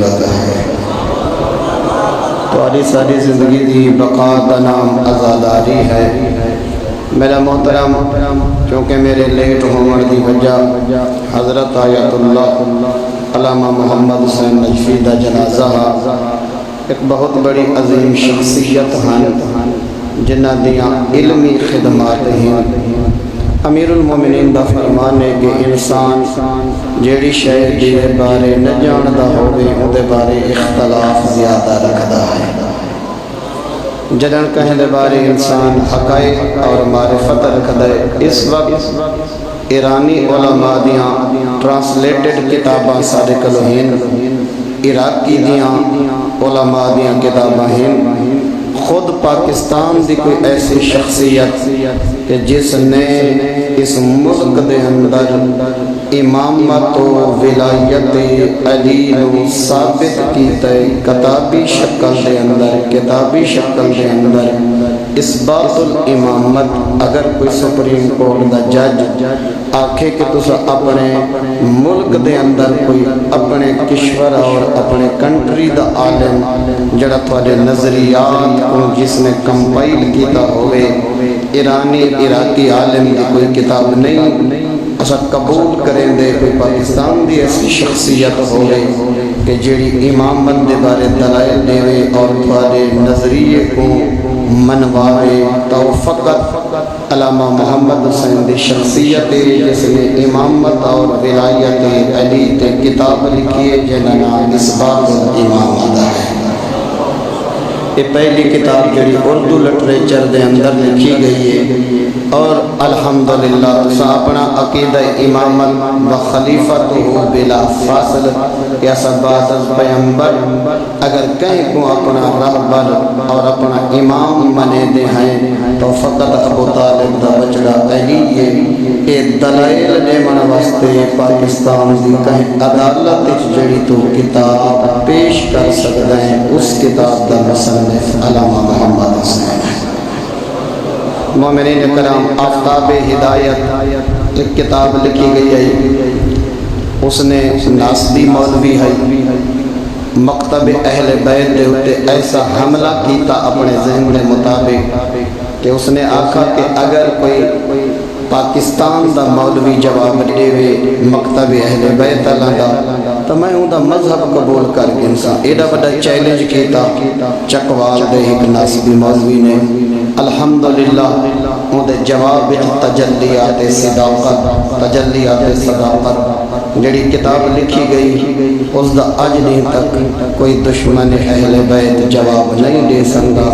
ضرورت ہے۔ تھوڑی ساری زندگی دی بقا کا نام عزاداری ہے۔ میرا محترم چونکہ میرے لیٹ ہونے کی وجہ حضرت آیت اللہ علامہ محمد حسین نجفی دا جنازہ ایک بہت بڑی عظیم شخصیت ہیں جنہ دیاں علمی خدمات ہیں۔ امیر المومنین دا فرمان ہے کہ انسان جیڑی شے دے بارے نہ جاندا ہووے اون دے بارے اختلاف زیادہ رکھدا ہے۔ جدن کہیں دے بارے انسان حقائق اور معرفت رکھدا ہے۔ اس وقت ایرانی علماء دیاں ٹرانسلیٹڈ کتاباں سارے کلو ہیں، عراقی دیاں علماء دیاں کتاباں ہیں، خود پاکستان دی کوئی ایسی شخصیت کہ جس نے اس ملک دے اندر امامت و ولایت علی نو ثابت کیتا ہے کتابی شکل دے اندر اس بات الامامت۔ اگر کوئی سپریم کورٹ دا جج آکھے کہ تسا اپنے ملک دے اندر کوئی اپنے کشور اور اپنے کنٹری دا عالم جڑا تھوڑے نظریات کو جس نے کمپائل کیتا ہوئے ایرانی عراقی عالم دی کوئی کتاب نہیں اسا قبول کریں دے، کوئی پاکستان دی ایسی شخصیت ہوئے کہ جیڑی امامت دے بارے دلائل دے اور تھوڑے نظریے کو منواوے، تو فقط علامہ محمد حسین دی شخصیت جس نے امامت اور ولایت علی تے کتاب لکھی ہے جنہاں نام اثبات الامامت ہے۔ یہ پہلی کتاب جڑی اردو لٹریچر دے اندر لکھی گئی ہے، اور الحمدللہ تسا اپنا عقیدہ امامت و خلیفت بلا فاصل یا سبات پیمبر اگر کہیں کو اپنا رہبر اور اپنا امام منے دے ہیں تو فقط ابو طالب دا بچڑا علی ہے۔ یہ دلائل دے من واسطے پاکستان دی کہیں عدالت جڑی تو کتاب پیش کر سکتے ہیں، اس کتاب دا مصنف علامہ محمد حسین ہے۔ مومنین کرام، آفتاب ہدایت ایک کتاب لکھی گئی ہے، اس نے ناسبی مولوی ہے، مکتب اہل بیت دے ہوتے ایسا حملہ کیتا اپنے ذہن کے مطابق کہ اس نے آکھا کہ اگر کوئی پاکستان دا مولوی جواب دے مکتب اہل بیت اللہ دا تو میں ہوں دا مذہب قبول کر کے انسان ایڈا بڑا چیلنج کیتا چکوال دے ایک ناسبی مولوی نے۔ الحمدللہ ہوں دے جواب تجلیات صداقت جڑی کتاب لکھی گئی اس دا اج دن تک کوئی دشمن اہل بیت جواب نہیں دے سکتا۔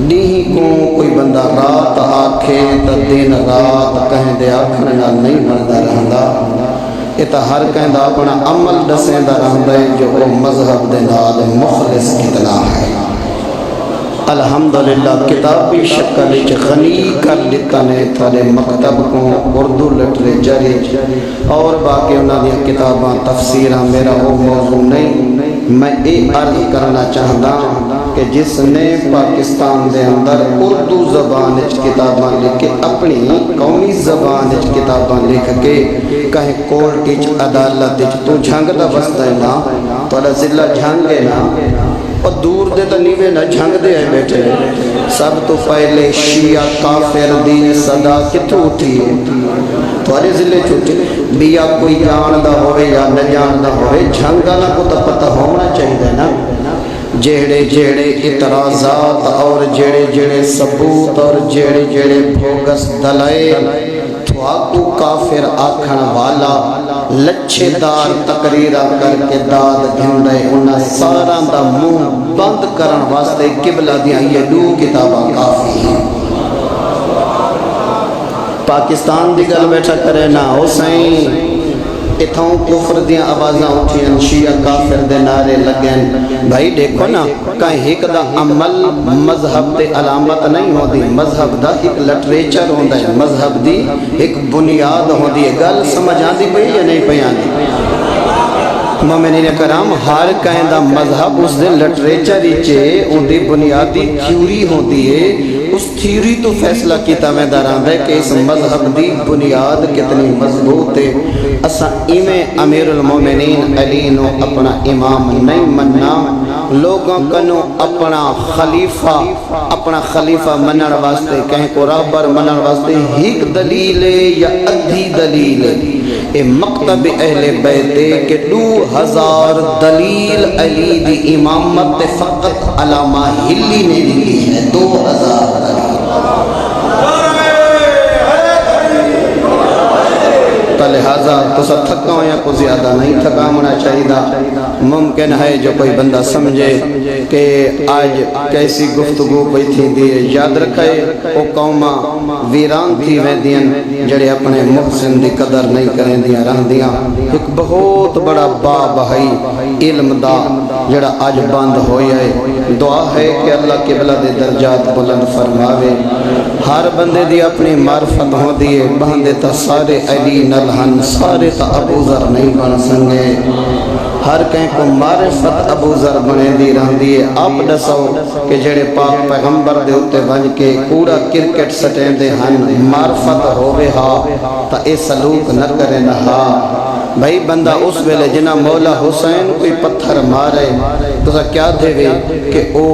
نہیں کو کوئی بندہ رات آکھے تو دن رات کہیں دے آکھنا نہیں بندا رہندا، یہ تو ہر کہیں دا اپنا عمل دسیں دا رہندا ہے جو وہ مذہب دے نال مخلص کتنا ہے۔ الحمدللہ کتابی شکل غنی کر لیتا نے تھوڑے مکتب کو اردو لٹریچر اور باقی انہوں نے کتاباں تفسیرہ میرا وہ موضوع نہیں۔ میں یہ عرض کرنا چاہتا کہ جس نے پاکستان دے اندر اردو زبان کتاباں لکھ کے اپنی قومی زبان کتاباں لکھ کے کہیں کورٹ عدالت تو جھنگ دا بستا ہے نا تو ضلع جھنگ ہے نا، اور دور دے تو نیوے نہ جھنگ دے ہیں بیٹھے۔ سب تو پہلے شیعہ کافر دی صدا کتھو اٹھی ہے تھوڑے ضلع چھوٹے بیا کوئی جاندہ ہوئے یا نہ جاندہ ہوئے جھنگانا کو تو پتہ ہونا چاہیے نا۔ جیڑے جیڑے اعتراضات اور جیڑے جیڑے ثبوت اور جیڑے جیڑے بھوگس دلائل تھواکو کافر آکھن والا لچھے دار تقریرہ کر کے داد گھندے انہا سارا دا منہ بند کرن واسطے قبلہ دیاں یہ دو کتابہ کافی ہیں۔ پاکستان دی گل بیٹھا کرے نا حسین اتھوں کفر دیاں آوازاں اٹھیں شیعہ کافر دے نعرے لگیں۔ بھائی دیکھو نا کہیں ایک دا عمل مذہب دے علامت نہیں ہو دی، مذہب دا ایک لٹریچر ہوندہ ہے، مذہب دی ایک بنیاد ہو دی۔ گل سمجھ آن دی پہی یا نہیں پہی آن دی؟ مومنین کرام ہر کہیں دا مذہب اس دے لٹریچر ہی چے ان دی بنیادی تھیوری ہو دی ہے، اس تھیوری تو فیصلہ کیتا میں داران ہے کہ اس مذہب دی بنیاد کتنی مضبوط ہے. اسا ایویں امیر المومنین علی نو اپنا امام نہیں مننا, لوگوں کنو اپنا خلیفہ منن واسطے کہیں کو رہبر منن واسطے ایک دلیل ہے یا ادھی دلیل ہے. اے مکتب اہل بیت کہ 2000 دلیل علی دی امامت فقط علامہ ہلی نے دی ہے. 2000 دلیل لہذا تو سب تھکا ہو یا کو زیادہ نہیں تھکا ہونا چاہیے. ممکن ہے جو کوئی بندہ سمجھے کہ آج کیسی گفتگو کوئی تھی دیئے, یاد رکھے وہ قومہ ویران تھی ویندین جڑے اپنے محسن دی قدر نہیں کریں دیاں رہ دیاں. ایک بہت بڑا باب ہے علم دا جڑا آج بند ہوئی ہے. دعا ہے کہ اللہ قبلہ دے درجات بلند فرماوے. ہر بندے دی اپنی معرفت ہو دیئے, بہندے تا سارے علی نلہن, سارے تا ابو ذر نہیں بن سنگے. ہر کہیں کو معرفت ابو ذر بنے دی رہ دیئے. آپ دسو کہ جڑے پاک پیغمبر دے ہوتے بن کے کوڑا کرکٹ سٹیں دے ہن معرفت ہوئے ہا تا اے سلوک نہ کرے نہ ہا. بھائی بندہ اس ویلے جنہ مولا حسین کوئی پتھر مارے تو سا کیا دے گے کہ او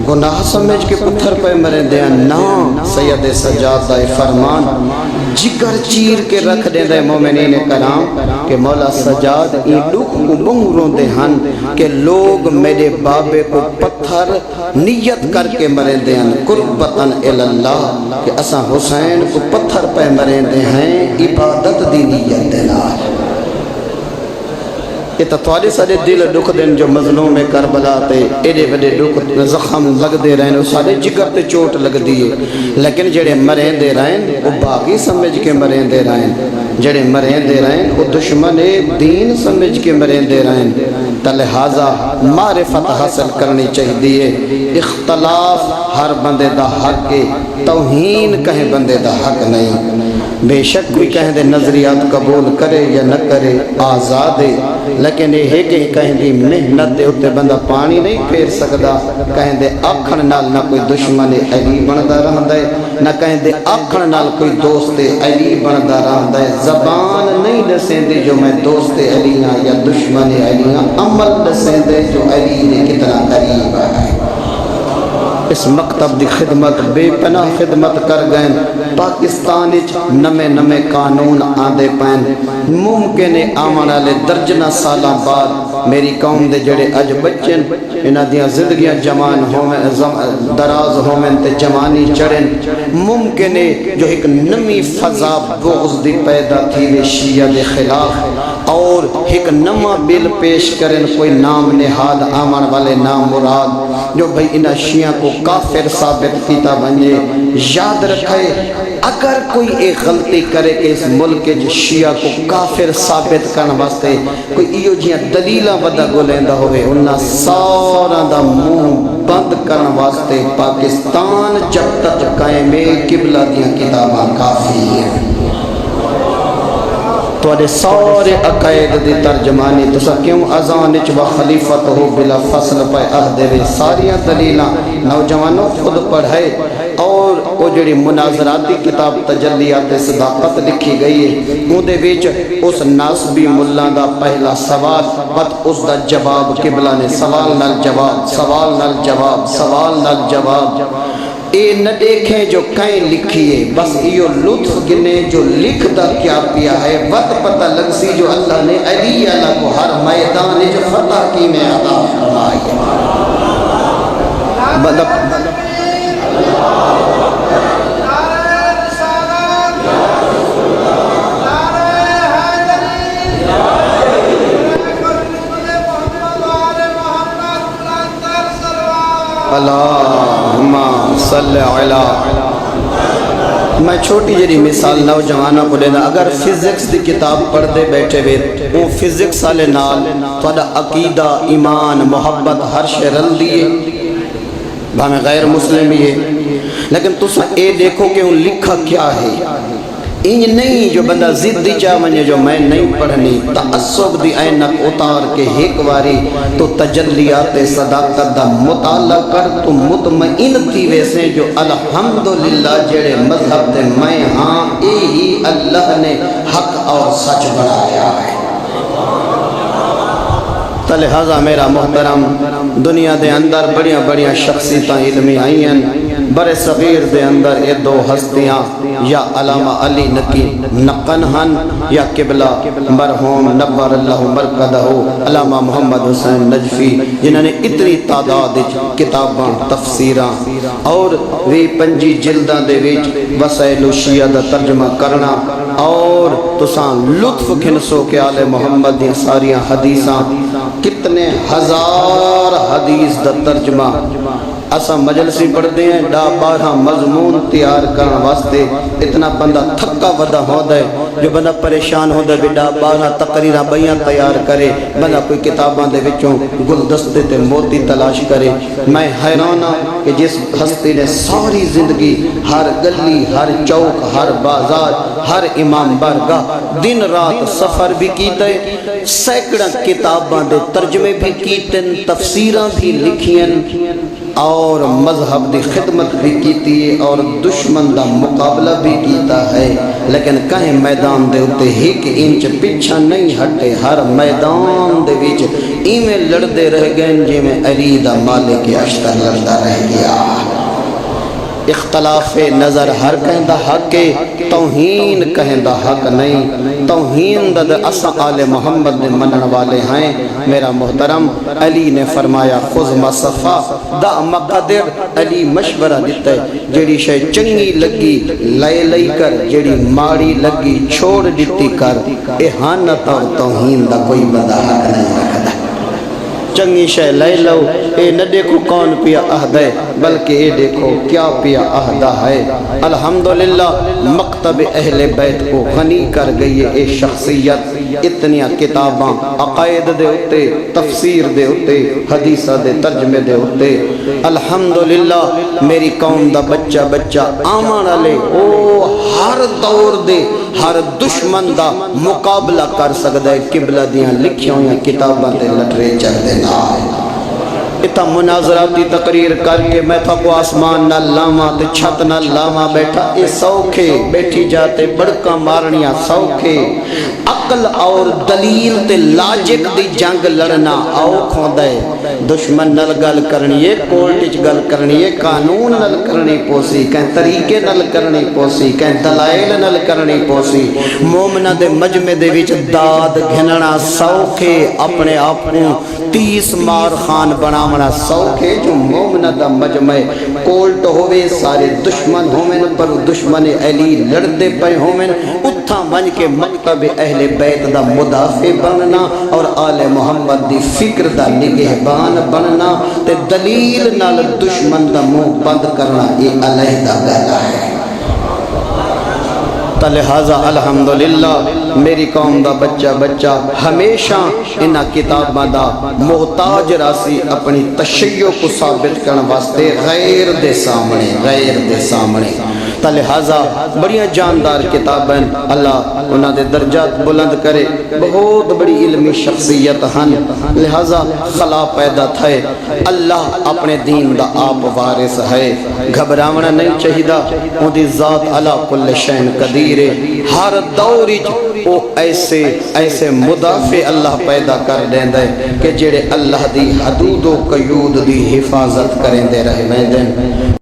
گناہ سمجھ کے پتھر پہ مرے دیا نا. سید سجاد دائے فرمان جگر چیر کے رکھ دے دے مومنین کرام کہ مولا سجاد این لوگ کو بہروں دے ہن کہ لوگ میرے بابے کو پتھر نیت کر کے مرے دے ہن قربتاً الاللہ کہ اساں حسین کو پتھر پہ مرے دے ہیں عبادت دی نیت دینا. یہ تطواری سارے دل دکھ دن جو مظلوم کربلا تے ایڈے بڑے دکھ زخم لگ دے رہن, سارے جگر تے چوٹ لگ دیئے, لیکن جڑے مرین دے رہن وہ باغی سمجھ کے مرین دے رہن, جڑے مرین دے رہن وہ دشمن دین سمجھ کے مرین دے رہن. لہذا معرفت حاصل کرنی چاہیے دیئے. اختلاف ہر بندے دا حق ہے, توہین کہیں بندے دا حق نہیں. بے شک کوئی کہیں دے نظریات قبول کرے یا نہ کرے آزاد ہے, لیکن یہ ہے کہ کہیں دی محنت دے ہوتے بندہ پانی نہیں پھیر سکدا. کہیں دے آکھن نال نہ کوئی دشمن علی بندہ رہندا ہے, نہ کہیں دے آکھن نال کوئی دوست علی بندہ رہندا ہے. زبان نہیں دسیں دے جو میں دوست علی ہاں یا دشمن علی ہاں, عمل دسیں دے جو علی نے کتنا قریب ہے. اس مکتب دی خدمت بے پناہ خدمت کر گئے. پاکستان نمے نمے قانون آدھے پین, ممکن آمانا لے درجنہ سالہ بعد میری قوم دے جڑے اج بچن انہاں دیاں زندگیاں جوان ہوئیں دراز ہوئیں تے جوانی چڑھن. ممکن جو ایک نمی فضا بغض دی پیدا تھی وے شیعہ دے خلاف اور ایک نما بل پیش کرن کوئی نام نہاد آمان والے نام مراد جو بھئی انہاں شیعہ کو کافر ثابت کیتا بنجے. یاد رکھے اگر کوئی ایک غلطی کرے کہ اس ملک جو شیعہ کو کافر ثابت کرنا واسطے کوئی ایو جیاں دلیلہ ودا گولیندہ ہوئے انہاں سارا دا منہ بند کرنا واسطے پاکستان جب تک قائم قبلہ دیاں کتاباں کافی ہیں. تو اڈے سارے عقائد دی ترجمانی تو سا کیوں ازانچ و خلیفت ہو بلا فصل پہ عہدے وے ساریاں دلیلاں نوجوانوں خود پڑھائے. اور وہ جڑی مناظراتی کتاب تجلیات صداقت لکھی گئی ہے اون دے وچ اس ناسبی ملہ دا پہلا سوال بات اس دا جواب قبلہ نے سوال نال جواب سوال نال جواب سوال نال جواب. اے نہ دیکھیں جو کہیں لکھیے بس ایو لطف گنے جو لکھ دا کیا پیا ہے. وقت پتہ لگ سی جو اللہ نے علی اللہ کو ہر میدان جو فتح کی میں عطا فرمائی ہے. اللہم صلی علی. میں چھوٹی جڑی مثال نوجوانوں کو دینا, اگر فزکس دی کتاب پڑھ دے بیٹھے ہوئے وہ فزکس والے نال تھوڑا عقیدہ ایمان محبت ہر شے رل دیے ہمیں غیر مسلم بھی ہے, لیکن تسا اے دیکھو کہ وہ لکھا کیا ہے. انج نہیں جو بندہ ضدی چاہ منجے جو میں نہیں پڑھنی، تعصب دی اینک اتار کے ایک واری تو تجلیات صداقت دا مطالعہ کر تو مطمئن تھی ویسے جو الحمدللہ جڑے مذہب دے میں ہاں یہی اللہ نے حق اور سچ بنایا ہے۔ تو لہذا میرا محترم دنیا دے اندر بڑیاں بڑیاں شخصیتاں علمی آئی ہیں، بر صغیر دے اندر یہ دو ہستیاں یا علامہ علی نقن ہن یا قبلہ مرحوم نبر اللہ مرکدہ علامہ محمد حسین نجفی، جنہوں نے اتنی تعداد کتاباں تفسیراں اور وی 5 جلداں دے وچ وسائل الشیعہ دا ترجمہ کرنا اور تساں لطف کھنسو کہ آل محمد دی ساریاں حدیثاں کتنے ہزار حدیث دا ترجمہ اسا مجلسی پڑھتے ہیں، 12 مضمون تیار کرنا واسطے اتنا بندہ تھکا ودا ہوتا ہے، جو بندہ پریشان ہوتا ہے 12 تقریرہ بیاں تیار کرے، بندہ کوئی کتاباں دے وچوں گلدستے تے موتی تلاش کرے۔ میں حیران ہاں کہ جس ہستی نے ساری زندگی ہر گلی، ہر چوک، ہر بازار، ہر امام بارگاہ دن رات سفر بھی کیتے، سینکڑوں کتاباں دے ترجمے بھی کیتے، تفسیراں بھی لکھیں اور مذہب دی خدمت بھی کیتی ہے اور دشمن دا مقابلہ بھی کیتا ہے، لیکن کہیں میدان دے اتے ایک انچ پیچھا نہیں ہٹے، ہر میدان دے وچ ایویں لڑدے رہ گئے جی میں علی دا مالک اشتر لڑدا رہ گیا۔ اختلاف نظر ہر کہیں دا حق ہے، توہین کہیں دا حق نہیں، توہین دا اسا آل محمد نے منن والے ہیں۔ میرا محترم علی نے فرمایا خذ ما صفا دا مقدر، علی مشورہ دیتا ہے جیڑی شے چنگی لگی لے لئی کر، جیڑی ماڑی لگی چھوڑ دیتی کر، احانت اور توہین دا کوئی بندہ حق نہیں رکھتا۔ چنگی شے لے لو، اے نہ دیکھو کون پیا عہد ہے بلکہ اے دیکھو کیا پیا عہدہ ہے۔ الحمدللہ مکتب اہل بیت کو غنی کر گئی ہے اے شخصیت، اتنیاں کتاباں عقائد دے اتے، تفسیر دے اتے، حدیثہ دے ترجمے دے اتے۔ الحمدللہ میری قوم دا بچہ آمان علی او ہر دور دے ہر دشمن دا مقابلہ کر سکتا ہے، قبلہ دیاں لکھیاں ہوئیں کتاباں تے لٹریچر دے نہ اتنا مناظراتی تقریر کر کے میں تھا کو آسمان نہ لاما تے چھت نہ لاما بیٹھا اے سوکھے بیٹھی جاتے بڑکا مارنیاں سوکھے، عقل اور دلیل تے لاجک دی جنگ لڑنا آؤکھ ہوندہ ہے۔ دشمن نل گل کرنی ہے، کورٹچ گل کرنی ہے، قانون نل کرنی پوسی، کہیں طریقے نل کرنی پوسی، کہیں دلائل نل کرنی پوسی۔ مومنہ دے مجمع دے وچ داد گھننا سوکھے، اپنے آپ کو 30 مار خان بنامنا سوکھے، جو مومنہ دا مجمع کولٹ ہوئے سارے دشمن ہومن پر دشمن علی لڑدے پہ ہومن، اتھا بن کے مکتب اہل بیت دا مدافع بننا اور آل محمد دی فکر دا نگہبان بننا تے دلیل نال دشمن دا منہ بند کرنا، یہ علیحدہ گلا ہے۔ لہذا الحمدللہ میری قوم دا بچہ ہمیشہ انہا کتابہ دا محتاج راسی اپنی تشیع کو ثابت کرنے واسطے غیر دے سامنے لہذا بڑیاں جاندار کتابیں، اللہ انہاں دے درجات بلند کرے، بہت بڑی علمی شخصیت ہن، لہذا خلا پیدا تھے، اللہ اپنے دین دا آپ وارث ہے، گھبراونا نہیں چاہیدہ، ان دی ذات اللہ کل شین قدیر ہے، ہر دوری وہ ایسے مدافع اللہ پیدا کر دیں دے کہ جڑے اللہ دی حدود و قیود دی حفاظت کریں دے رہے دیں۔